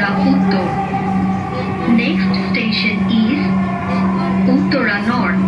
Uttara Uttor. Next station is Uttara North.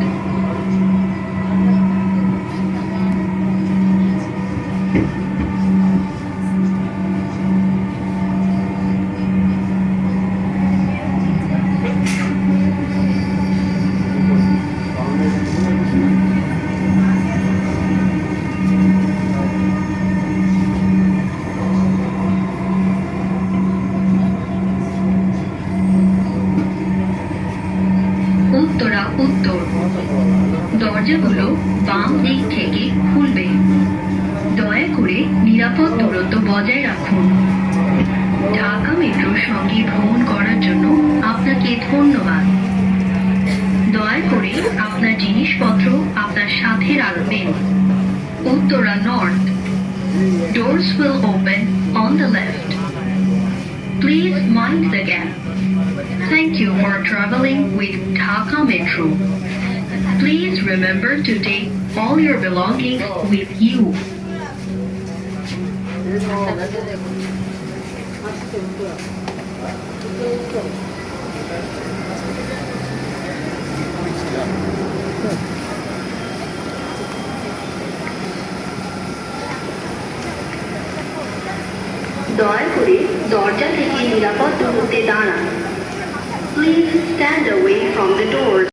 Uttara উত্তর। দরজাগুলো বাম দিক থেকে খুলবে। দয়া করে নিরাপদ দূরত্ব বজায় রাখুন। ঢাকা মেট্রোর সঙ্গে ভ্রমণ করার জন্য আপনাকে ধন্যবাদ। দয়া করে আপনার জিনিসপত্র আপনার সাথে রাখবেন। Uttara north. Doors will open on the left. Please mind the gap. Thank you for traveling with Dhaka Metro. Please remember to take all your belongings with you. দয়া করে দরজা থেকে নিরাপদ দূরত্বে দাঁড়ান। Please stand away from the door.